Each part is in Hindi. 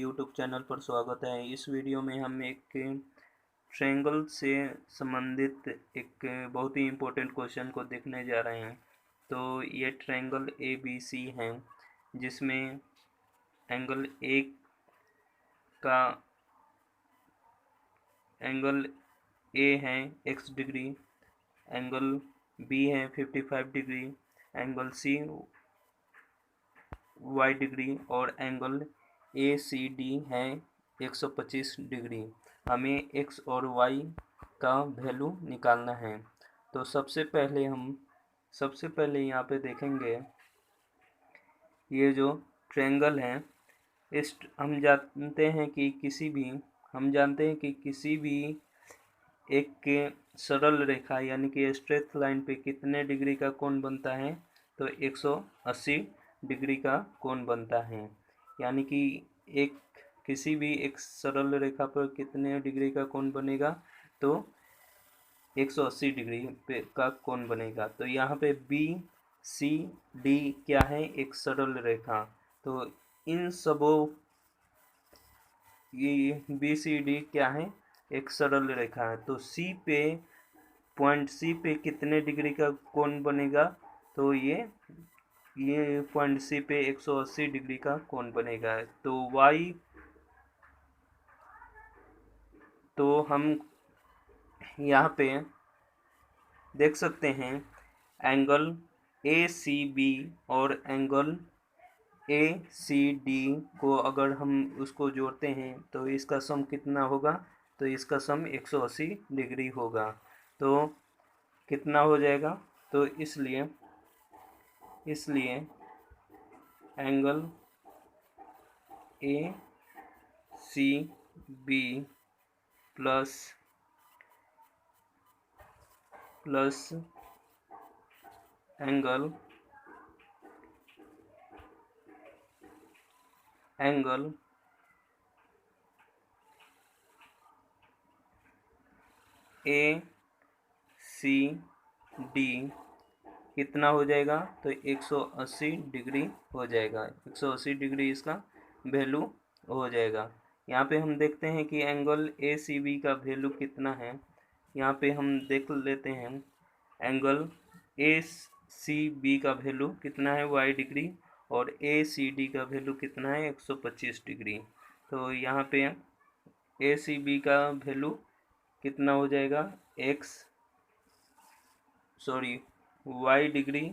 यूट्यूब चैनल पर स्वागत है। इस वीडियो में हम एक ट्रायंगल से संबंधित एक बहुत ही इम्पोर्टेंट क्वेश्चन को देखने जा रहे हैं। तो ये ट्रायंगल ए बी सी है, जिसमें एंगल ए का एंगल ए है x डिग्री, एंगल बी है 55 degree, angle C y degree और एंगल ए सी डी है 125 डिग्री। हमें x और y का वैल्यू निकालना है। तो सबसे पहले यहाँ पे देखेंगे ये जो ट्रायंगल है, हम जानते हैं कि किसी भी एक सरल रेखा यानी कि स्ट्रेट लाइन पे कितने डिग्री का कोण बनता है, तो 180 डिग्री का कोण बनता है। यानी कि किसी भी एक सरल रेखा पर कितने डिग्री का कोण बनेगा, तो 180 डिग्री पे का कोण बनेगा। तो यहाँ पे बी सी डी क्या है, एक सरल रेखा। तो इन सबों ये बी सी डी क्या है, एक सरल रेखा है। तो पॉइंट सी पे कितने डिग्री का कोण बनेगा, तो ये पॉइंट सी पे 180 डिग्री का कोण बनेगा। तो हम यहाँ पे देख सकते हैं एंगल ए सी बी और एंगल ए सी डी को अगर हम उसको जोड़ते हैं तो इसका सम कितना होगा, तो इसका सम 180 डिग्री होगा। तो कितना हो जाएगा, तो इसलिए angle A C B plus angle A C D कितना हो जाएगा, तो 180 डिग्री हो जाएगा। 180 डिग्री इसका वैल्यू हो जाएगा। यहाँ पे हम देखते हैं कि एंगल ए सी बी का वैल्यू कितना है। यहाँ पे हम देख लेते हैं एंगल ए सी बी का वैल्यू कितना है, y डिग्री, और ए सी डी का वैल्यू कितना है, 125 डिग्री। तो यहाँ पे ए सी बी का वैल्यू कितना हो जाएगा, y डिग्री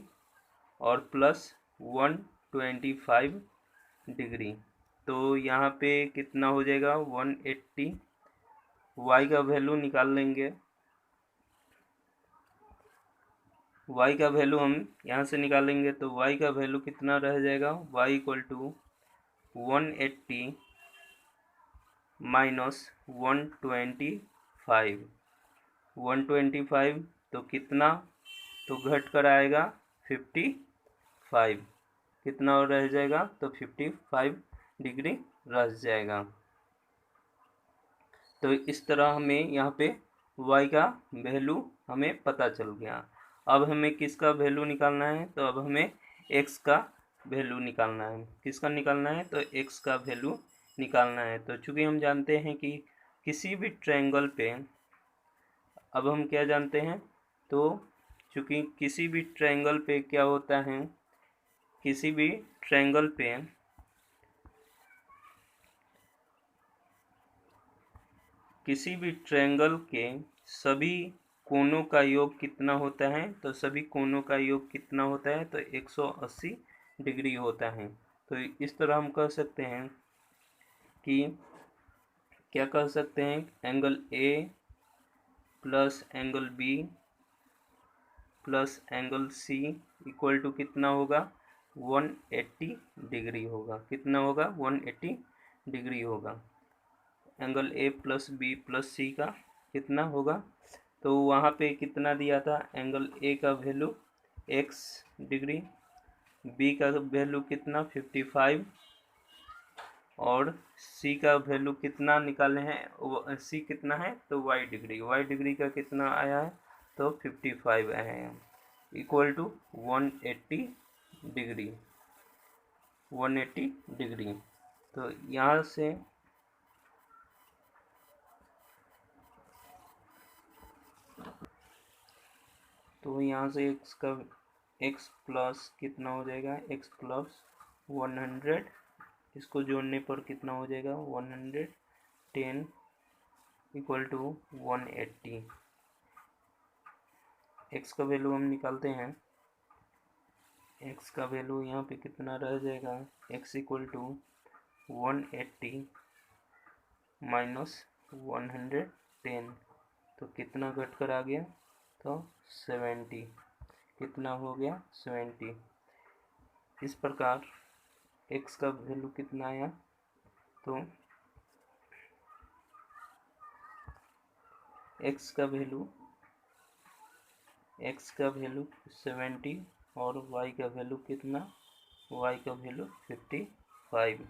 और प्लस 125 डिग्री। तो यहाँ पे कितना हो जाएगा, 180। y का वैल्यू निकाल लेंगे। y का वैल्यू हम यहाँ से निकालेंगे, तो y का वैल्यू कितना रह जाएगा, y इक्वल टू 180 माइनस 125। तो कितना, तो घट कर आएगा 55। कितना रह जाएगा, तो 55 डिग्री रह जाएगा। तो इस तरह हमें यहाँ पे y का वैल्यू हमें पता चल गया। अब हमें किसका वैल्यू निकालना है, तो अब हमें x का वैल्यू निकालना है। किसका निकालना है, तो x का वैल्यू निकालना है। तो चूंकि हम जानते हैं कि किसी भी ट्रायंगल पे, अब हम क्या जानते हैं, तो चूंकि किसी भी ट्रायंगल पे क्या होता है, किसी भी ट्रायंगल के सभी कोणों का योग कितना होता है, तो सभी कोणों का योग कितना होता है, तो 180 डिग्री होता है। तो इस तरह हम कह सकते हैं कि क्या कह सकते हैं, angle A plus angle B plus angle C equal to कितना होगा, 180 डिग्री होगा। कितना होगा, 180 डिग्री होगा। एंगल ए प्लस बी प्लस सी का कितना होगा, तो वहाँ पे कितना दिया था, एंगल ए का वैल्यू x डिग्री, बी का वैल्यू कितना 55, और सी का वैल्यू कितना निकाले हैं, सी कितना है, तो y डिग्री का कितना आया है, तो 55 आया है, इक्वल टू 180 डिग्री। तो यहाँ से x प्लस कितना हो जाएगा, x प्लस 100, इसको जोड़ने पर कितना हो जाएगा 110 इक्वल टू 180। x का वैल्यू हम निकालते हैं, x का वैल्यू यहाँ पे कितना रह जाएगा, x इक्वल टू 180 माइनस 110, तो कितना घट कर आ गया, तो 70, कितना हो गया 70। इस प्रकार x का वैल्यू कितना आया, तो x का वैल्यू 70 और y का वैल्यू कितना, y का वैल्यू 55।